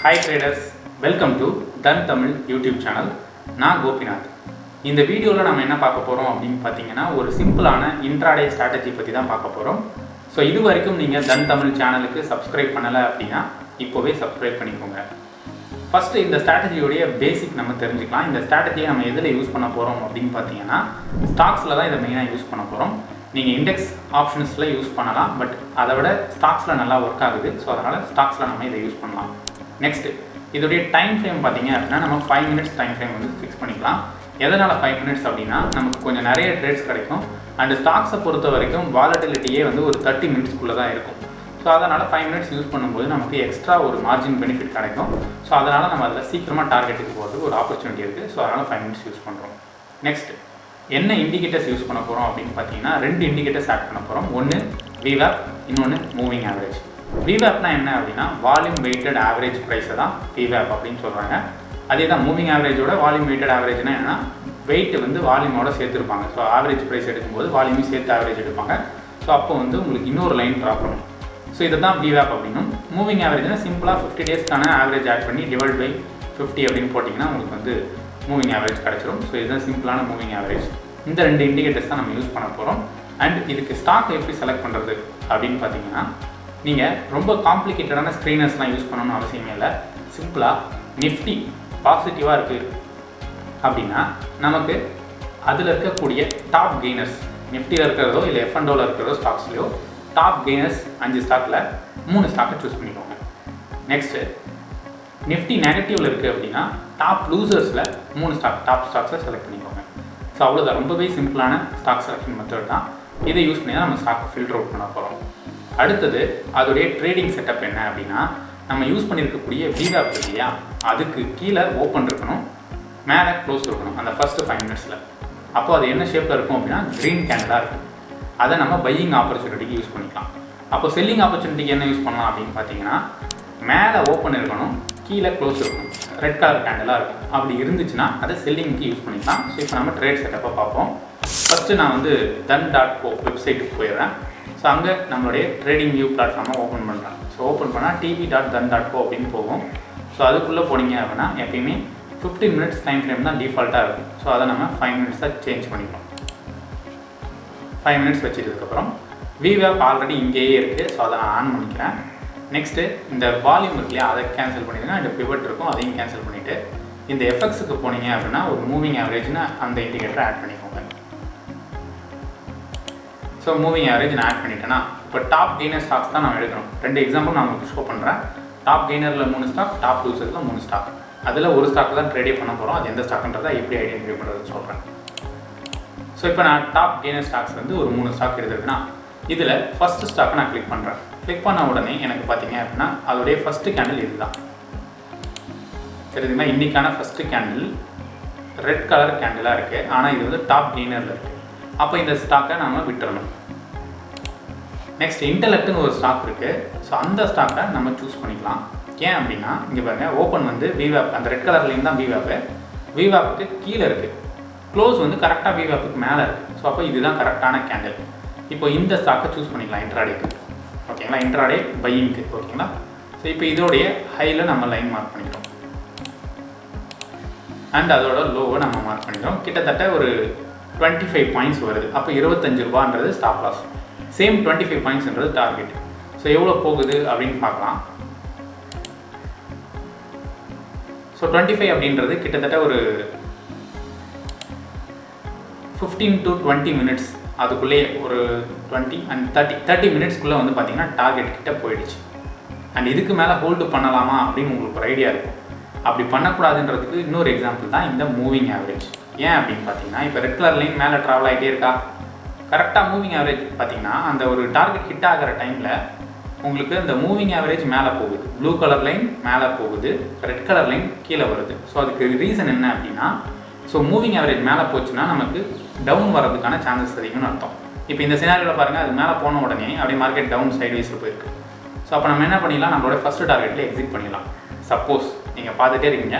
Hi traders, welcome to Dhan Tamil YouTube channel. நான் கோபிநாத். இந்த வீடியோவில் நம்ம என்ன பார்க்க போகிறோம் அப்படின்னு பார்த்தீங்கன்னா ஒரு சிம்பிளான இன்ட்ராடே ஸ்ட்ராட்டஜி பற்றி தான் பார்க்க போகிறோம். ஸோ இது வரைக்கும் நீங்கள் தன் தமிழ் சேனலுக்கு சப்ஸ்கிரைப் பண்ணலை அப்படின்னா இப்போவே சப்ஸ்கிரைப் பண்ணிக்கோங்க. ஃபஸ்ட்டு இந்த ஸ்ட்ராட்டஜியோடைய பேசிக் நம்ம தெரிஞ்சுக்கலாம். இந்த ஸ்ட்ராட்டஜியை நம்ம எதில் யூஸ் பண்ண போகிறோம் அப்படின்னு பார்த்தீங்கன்னா ஸ்டாக்ஸில் தான் இதை மெயினாக யூஸ் பண்ண போகிறோம். நீங்கள் இண்டெக்ஸ் ஆப்ஷன்ஸில் யூஸ் பண்ணலாம், பட் அதை விட ஸ்டாக்ஸில் நல்லா ஒர்க் ஆகுது. ஸோ அதனால் ஸ்டாக்ஸில் நம்ம இதை யூஸ் பண்ணலாம். நெக்ஸ்ட்டு இதோடைய டைம் ஃப்ரேம் பார்த்தீங்க அப்படின்னா நம்ம 5 minutes டைம் ஃப்ரேம் வந்து ஃபிக்ஸ் பண்ணிக்கலாம். எதனால் 5 minutes அப்படின்னா நமக்கு கொஞ்சம் நிறைய ட்ரேட்ஸ் கிடைக்கும். அண்ட் ஸ்டாக்ஸை பொறுத்த வரைக்கும் வாலட்டிலிட்டியே வந்து ஒரு 30 minutesக்குள்ளே தான் இருக்கும். ஸோ அதனால் 5 minutes யூஸ் பண்ணும்போது நமக்கு எக்ஸ்ட்ரா ஒரு மார்ஜின் பெனிஃபிட் கிடைக்கும். ஸோ அதனால் நம்ம அதில் சீக்கிரமாக டார்கெட்டுக்கு போகிறது ஒரு ஆப்பர்ச்சுனிட்டி இருக்குது. ஸோ அதனால் 5 minutes யூஸ் பண்ணுறோம். நெக்ஸ்ட் என்ன இண்டிகேட்டர்ஸ் யூஸ் பண்ண போகிறோம் அப்படின்னு பார்த்தீங்கன்னா 2 இண்டிகேட்டர்ஸ் ஆட் பண்ண போகிறோம். ஒன்று VWAP, இன்னொன்று மூவிங் ஆவரேஜ். VWAPனா என்ன அப்படின்னா வால்யூம் வெயிட்டட் ஆவரேஜ் ப்ரைஸை தான் VWAP அப்படின்னு சொல்கிறாங்க. அதே தான் மூவிங் ஆவரேஜோட வால்யூம் வெயிட்டட் ஆவரேஜ்னா என்னன்னா வெயிட் வந்து வால்யூமோட சேர்த்துருப்பாங்க. ஸோ ஆவரேஜ் ப்ரைஸ் எடுக்கும்போது வால்யூமையும் சேர்த்து ஆவரேஜ் எடுப்பாங்க. ஸோ அப்போ வந்து உங்களுக்கு இன்னொரு லைன் ட்ராப் பண்ணும். ஸோ இதை தான் VWAP அப்படின்னும். மூவிங் ஆவரேஜ்னா சிம்பிளாக 50 daysக்கான ஆவரேஜ் ஆட் பண்ணி டிவைட் பை 50 அப்படின்னு போட்டிங்கன்னா உங்களுக்கு வந்து மூவிங் ஆவரேஜ் கிடச்சிரும். ஸோ இதுதான் சிம்பிளான மூவிங் ஆவரேஜ். இந்த 2 இண்டிகேட்டர்ஸ் தான் நம்ம யூஸ் பண்ண போகிறோம். அண்ட் இதுக்கு ஸ்டாக் எப்படி செலக்ட் பண்ணுறது அப்படின்னு பார்த்தீங்கன்னா நீங்கள் ரொம்ப காம்ப்ளிகேட்டடான ஸ்க்ரீனர்ஸ்லாம் யூஸ் பண்ணணும்னு அவசியமே இல்லை. சிம்பிளாக நிஃப்டி பாசிட்டிவாக இருக்குது அப்படின்னா நமக்கு அதில் இருக்கக்கூடிய டாப் கெய்னர்ஸ் நிஃப்டியில் இருக்கிறதோ இல்லை F&Oவில் இருக்கிறதோ ஸ்டாக்ஸ்லையோ டாப் கெய்னர்ஸ் 5 ஸ்டாக்கில் 3 ஸ்டாக்கை சூஸ் பண்ணிக்கோங்க. நெக்ஸ்ட்டு நிஃப்டி நெகட்டிவில் இருக்குது அப்படின்னா டாப் லூசர்ஸில் 3 டாப் ஸ்டாக்ஸை செலக்ட் பண்ணிக்கோங்க. ஸோ அவ்வளோதான், ரொம்பவே சிம்பிளான ஸ்டாக் செலக்ஷன் மெத்தட் தான். இதை யூஸ் பண்ணி தான் நம்ம ஸ்டாக்கை ஃபில்டர் அவுட் பண்ண போகிறோம். அடுத்தது அதோடைய ட்ரேடிங் செட்டப் என்ன அப்படின்னா நம்ம யூஸ் பண்ணியிருக்கக்கூடிய VWAP இல்லையா, அதுக்கு கீழே ஓப்பன் இருக்கணும், மேலே க்ளோஸ் இருக்கணும் அந்த ஃபஸ்ட்டு 5 minutesல. அப்போ அது என்ன ஷேப்பில் இருக்கும் அப்படின்னா க்ரீன் கேண்டலாக இருக்கும். அதை நம்ம பையிங் ஆப்பர்ச்சுனிட்டிக்கு யூஸ் பண்ணிக்கலாம். அப்போ செல்லிங் ஆப்பர்ச்சுனிட்டிக்கு என்ன யூஸ் பண்ணலாம் அப்படின்னு பார்த்தீங்கன்னா மேலே ஓப்பன் இருக்கணும், கீழே க்ளோஸ் இருக்கணும், ரெட் கலர் கேண்டலாக இருக்கும். அப்படி இருந்துச்சுன்னா அதை செல்லிங்க்கு யூஸ் பண்ணிக்கலாம். ஸோ இப்போ நம்ம ட்ரேட் செட்டப்பை பார்ப்போம். ஃபஸ்ட்டு நான் வந்து dhan.co வெப்சைட்டுக்கு போயிடுறேன். ஸோ அங்கே நம்மளுடைய ட்ரேடிங் வியூ பிளாட்ஃபார்மை ஓப்பன் பண்ணுறேன். ஸோ ஓப்பன் பண்ணால் tv.dhan.co அப்படின்னு போகும். ஸோ அதுக்குள்ளே போனீங்க அப்படின்னா எப்பயுமே 15 minutes டைம் ஃப்ரேம் தான் டிஃபால்ட்டாக இருக்கும். ஸோ அதை நம்ம 5 minutesஸாக சேஞ்ச் பண்ணிக்கலாம். 5 minutes வச்சுட்டதுக்கப்புறம் VWAP ஆல்ரெடி இங்கேயே இருக்குது. ஸோ அதை நான் ஆன் பண்ணிக்கிறேன். நெக்ஸ்ட்டு இந்த வால்யூம் இருக்கு இல்லையா, அதை கேன்சல் பண்ணிடுங்க. இந்த பிவட் இருக்கும், அதையும் கேன்சல் பண்ணிவிட்டு இந்த எஃப்எக்ஸுக்கு போனீங்க அப்படின்னா ஒரு மூவிங் ஆவரேஜ்னு அந்த இண்டிகேட்டரை ஆட் பண்ணிக்கோங்க. ஸோ மூவிங் ஆவரேஜ் நான் ஆட் பண்ணிட்டேன்னா இப்போ டாப் கெய்னர் ஸ்டாக்ஸ் தான் நான் எடுக்கணும். 2 எக்ஸாம்பிள் நான் உங்களுக்கு ஷோ பண்ணுறேன். டாப் கெய்னரில் 3 ஸ்டாக், டாப் லூசர்ஸில் 3 ஸ்டாக். அதில் ஒரு ஸ்டாக் தான் ட்ரேடே பண்ண போகிறோம். அது எந்த ஸ்டாக்ன்றதை எப்படி ஐடென்டிஃபை பண்ணுறதுன்னு சொல்கிறேன். ஸோ இப்போ நான் டாப் கெய்னர் ஸ்டாக்ஸ் வந்து ஒரு 3 ஸ்டாக் எடுத்துருக்குன்னா இதில் ஃபஸ்ட்டு ஸ்டாக்கை நான் கிளிக் பண்ணுறேன். கிளிக் பண்ண உடனே எனக்கு பார்த்தீங்க அப்படின்னா அதோடைய ஃபஸ்ட்டு கேண்டில் இது தான் தெரியுதுங்களா. இன்றைக்கான ஃபஸ்ட்டு கேண்டில் ரெட் கலர் கேண்டிலாக இருக்குது. ஆனால் இது வந்து டாப் கெய்னரில் இருக்குது. அப்போ இந்த ஸ்டாக்கை நம்ம விட்டுறணும். நெக்ஸ்ட் இன்டெலெக்ட்னு ஒரு ஸ்டாக் இருக்குது. ஸோ அந்த ஸ்டாக்கை நம்ம சூஸ் பண்ணிக்கலாம். ஏன் அப்படின்னா இங்கே பாருங்கள் ஓப்பன் வந்து VWAP அந்த ரெட் கலர்லேயும் தான் VWAPக்கு கீழே இருக்குது, க்ளோஸ் வந்து கரெக்டாக VWAPக்கு மேலே இருக்குது. ஸோ அப்போ இதுதான் கரெக்டான கேண்டில். இப்போ இந்த ஸ்டாக்கை சூஸ் பண்ணிக்கலாம் இன்ட்ராடேக்கு. ஓகேங்களா, இன்ட்ராடே பையிங்க்கு. ஓகேங்களா. ஸோ இப்போ இதோடைய ஹையில் நம்ம லைன் மார்க் பண்ணிக்கிறோம் அண்ட் அதோட லோவை நம்ம மார்க் பண்ணிக்கிறோம். கிட்டத்தட்ட ஒரு 25 பாயிண்ட்ஸ் வருது. அப்போ 25 ரூபான்றது ஸ்டாப் லாஸ், சேம் 25 பாயிண்ட்ஸ்ன்றது டார்கெட். ஸோ எவ்வளோ போகுது அப்படின்னு பார்க்கலாம். ஸோ 25 அப்படின்றது கிட்டத்தட்ட ஒரு 15 to 20 minutes, அதுக்குள்ளே ஒரு 20 and 30 minutesக்குள்ளே வந்து பார்த்திங்கன்னா டார்கெட் கிட்ட போயிடுச்சு. அண்ட் இதுக்கு மேலே ஹோல்டு பண்ணலாமா அப்படின்னு உங்களுக்கு ஒரு ஐடியா இருக்கும். அப்படி பண்ணக்கூடாதுன்றதுக்கு இன்னொரு எக்ஸாம்பிள் தான் இந்த மூவிங் ஆவரேஜ். ஏன் அப்படின்னு பார்த்தீங்கன்னா இப்போ ரெட் கலர் லைன் மேலே ட்ராவல் ஆகிட்டே இருக்கா, கரெக்டாக மூவிங் ஆவரேஜ் பார்த்தீங்கன்னா அந்த ஒரு டார்கெட் ஹிட் ஆகிற டைமில் உங்களுக்கு அந்த மூவிங் ஆவரேஜ் மேலே போகுது, ப்ளூ கலர் லைன் மேலே போகுது, ரெட் கலர் லைன் கீழே வருது. ஸோ அதுக்கு ரீசன் என்ன அப்படின்னா ஸோ மூவிங் ஆவரேஜ் மேலே போச்சுன்னா நமக்கு டவுன் வரதுக்கான சான்சஸ் அதிகம்னு அர்த்தம். இப்போ இந்த சினாரியோவில் பாருங்கள் அது மேலே போன உடனே அப்படியே மார்க்கெட் டவுன் சைட்வைஸில் போயிருக்கு. ஸோ அப்போ நம்ம என்ன பண்ணிடலாம், நம்மளோட ஃபஸ்ட்டு டார்கெட்டில் எக்ஸிட் பண்ணிடலாம். சப்போஸ் நீங்கள் பார்த்துட்டே இருக்கீங்க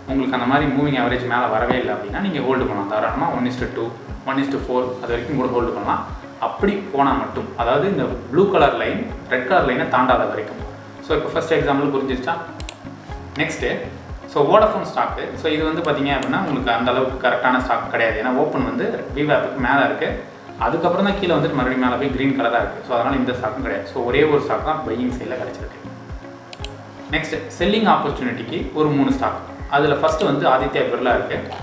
உங்களுக்கு அந்த மாதிரி மூவிங் ஆவரேஜ் மேலே வரவே இல்லை அப்படின்னா நீங்கள் ஹோல்டு பண்ணலாம். தாராளமாக 1:2 1:4 அது வரைக்கும் கூட ஹோல்டு பண்ணலாம். அப்படி போனால் மட்டும், அதாவது இந்த blue colour line red colour லைனை தாண்டாத வரைக்கும். ஸோ இப்போ ஃபஸ்ட் எக்ஸாம்பிள் புரிஞ்சிருச்சா. Next so Vodafone stock. So இது வந்து பார்த்தீங்க அப்படின்னா உங்களுக்கு அந்த அளவுக்கு கரெக்டான ஸ்டாக் கிடையாது. ஏன்னா ஓப்பன் வந்து விவேப்புக்கு மேலே இருக்குது, அதுக்கப்புறம் தான் கீழே வந்துட்டு மறுபடியும் மேலே போய் க்ரீன் கலராக இருக்குது. ஸோ அதனால் இந்த ஸ்டாக்கும் கிடையாது. ஸோ ஒரே ஒரு ஸ்டாக் தான் பையிங் சைடில் கிடச்சிருக்கு. நெக்ஸ்ட் செல்லிங் ஆப்பர்ச்சுனிட்டிக்கு ஒரு 3 ஸ்டாக். அதில் ஃபஸ்ட்டு வந்து ஆதித்யா பிர்லா இருக்குது.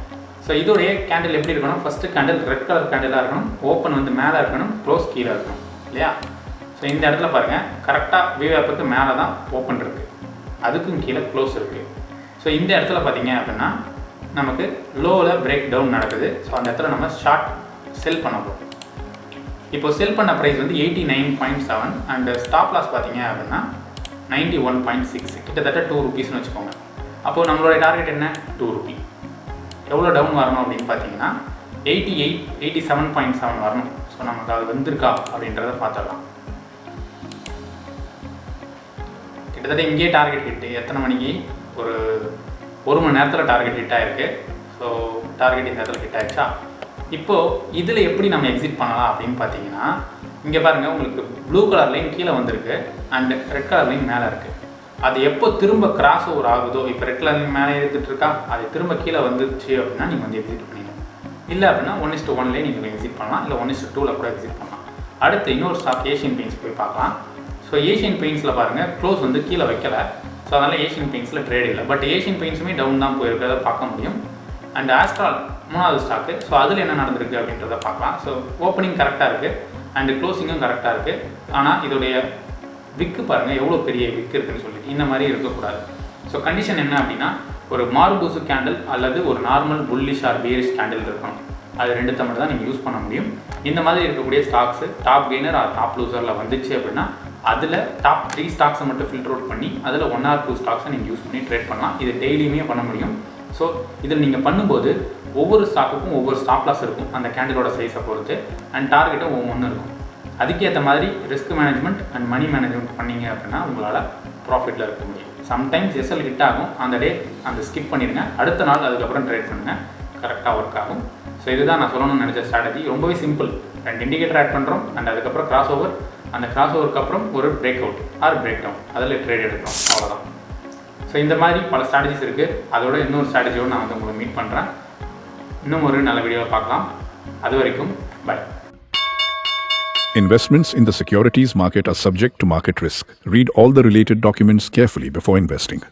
ஸோ இதோடைய கேண்டில் எப்படி இருக்கணும், ஃபஸ்ட்டு கேண்டில் ரெட் கலர் கேண்டிலாக இருக்கணும், ஓப்பன் வந்து மேலே இருக்கணும், க்ளோஸ் கீழே இருக்கணும் இல்லையா. ஸோ இந்த இடத்துல பாருங்கள் கரெக்டாக விவேப்புக்கு மேலே தான் ஓப்பன் இருக்குது, அதுக்கும் கீழே க்ளோஸ் இருக்குது. ஸோ இந்த இடத்துல பார்த்தீங்க அப்படின்னா நமக்கு லோவில் பிரேக் டவுன் நடக்குது. ஸோ அந்த இடத்துல நம்ம ஷார்ட் செல் பண்ண போகிறோம். இப்போ செல் பண்ண ப்ரைஸ் வந்து 89.7 அண்ட் ஸ்டாப் லாஸ் பார்த்தீங்க அப்படின்னா 91.6, கிட்டத்தட்ட 2 rupeesனு வச்சுக்கோங்க. அப்போது நம்மளோட டார்கெட் என்ன, 2 rupee. எவ்வளோ டவுன் வரணும் அப்படின்னு பார்த்தீங்கன்னா 87.7 வரணும். ஸோ நமக்கு அது வந்திருக்கா அப்படின்றத பார்த்துடலாம். கிட்டத்தட்ட இங்கேயே டார்கெட் ஹிட்டு. எத்தனை மணிக்கு, ஒரு மணி நேரத்தில் டார்கெட் ஹிட் ஆகிருக்கு. ஸோ டார்கெட் இந்த இடத்துல ஹிட் ஆகிடுச்சா. இப்போது இதில் எப்படி நம்ம எக்ஸிட் பண்ணலாம் அப்படின்னு பார்த்தீங்கன்னா இங்கே பாருங்கள் உங்களுக்கு ப்ளூ கலர் லைன் கீழே வந்திருக்கு அண்ட் ரெட் கலர் லைன் மேலே இருக்குது. அது எப்போ திரும்ப கிராஸ் ஓவர் ஆகுதோ, இப்போ ரெட் கலர் லைன் மேலே எடுத்துகிட்டு இருக்கா, அது திரும்ப கீழே வந்துருச்சு அப்படின்னா நீங்கள் வந்து எக்ஸிட் பண்ணிடணும். இல்லை அப்படின்னா 1:1 நீங்கள் எக்ஸிட் பண்ணலாம், இல்லை 1:2 கூட எக்ஸிட் பண்ணலாம். அடுத்து இன்னொரு ஸ்டாக் ஏஷியன் பெயிண்ட்ஸ் போய் பார்க்கலாம். ஸோ ஏஷியன் பெயிண்ட்ஸில் பாருங்கள் க்ளோஸ் வந்து கீழே வைக்கலை. ஸோ அதனால் ஏஷியன் பெயிண்ட்ஸில் ட்ரேட் இல்லை. பட் ஏஷியன் பெயிண்ட்ஸுமே டவுன் தான் போயிருக்கிறத பார்க்க முடியும். அண்ட் ஆஸ்ட்ரால் 3வது ஸ்டாக்கு. ஸோ அதில் என்ன நடந்திருக்கு அப்படின்றத பார்க்கலாம். ஸோ ஓப்பனிங் கரெக்டாக இருக்குது அண்டு க்ளோசிங்கும் கரெக்டாக இருக்குது. ஆனால் இதோடைய விக்கு பாருங்கள் எவ்வளோ பெரிய விக்கு இருக்குதுன்னு சொல்லிட்டு இந்த மாதிரி இருக்கக்கூடாது. ஸோ கண்டிஷன் என்ன அப்படின்னா ஒரு மார்பூசு கேண்டில் அல்லது ஒரு normal bullish or bearish candle இருக்கணும். அது 2 தமிழ் தான் நீங்கள் யூஸ் பண்ண முடியும். இந்த மாதிரி இருக்கக்கூடிய stocks top gainer or top லூசரில் வந்துச்சு அப்படின்னா அதில் டாப் 3 ஸ்டாக்ஸை மட்டும் ஃபில்டர் அவுட் பண்ணி அதில் 1 or 2 ஸ்டாக்ஸை நீங்கள் யூஸ் பண்ணி ட்ரேட் பண்ணலாம். இது டெய்லியுமே பண்ண முடியும். ஸோ இதில் நீங்கள் பண்ணும்போது ஒவ்வொரு ஸ்டாக்குக்கும் ஒவ்வொரு ஸ்டாப் லாஸ் இருக்கும், அந்த கேண்டிலோட சைஸை பொறுத்து, அண்ட் டார்கெட்டும் ஒவ்வொன்றும் இருக்கும். அதுக்கேற்ற மாதிரி risk management and money management பண்ணிங்க அப்படின்னா உங்களால் ப்ராஃபிட்டில் இருக்க முடியும். சம்டைம்ஸ் எஸ்எல் ஹிட் ஆகும், அந்த டே அந்த ஸ்கிப் பண்ணிடுங்க, அடுத்த நாள் அதுக்கப்புறம் ட்ரேட் பண்ணுங்கள், கரெக்டாக ஒர்க் ஆகும். ஸோ இதுதான் நான் சொல்லணும்னு நினச்ச ஸ்ட்ராட்டஜி. ரொம்பவே சிம்பிள். 2 இண்டிகேட்டர் ஆட் பண்ணுறோம் அண்ட் அதுக்கப்புறம் கிராஸ் ஓவர், அந்த கிராஸ் ஓவருக்கு அப்புறம் ஒரு break out or break down, அதில் ட்ரேட் எடுக்கிறோம், அவ்வளோதான். ஸோ இந்த மாதிரி பல ஸ்ட்ராட்டஜிஸ் இருக்குது. அதோட இன்னொரு ஸ்ட்ராட்டஜியோடு நான் வந்து உங்களை மீட் பண்ணுறேன். இன்னும் ஒரு நல்ல வீடியோவை பார்க்கலாம். அது வரைக்கும் by. Investments in the securities market are subject to market risk. Read all the related documents carefully before investing.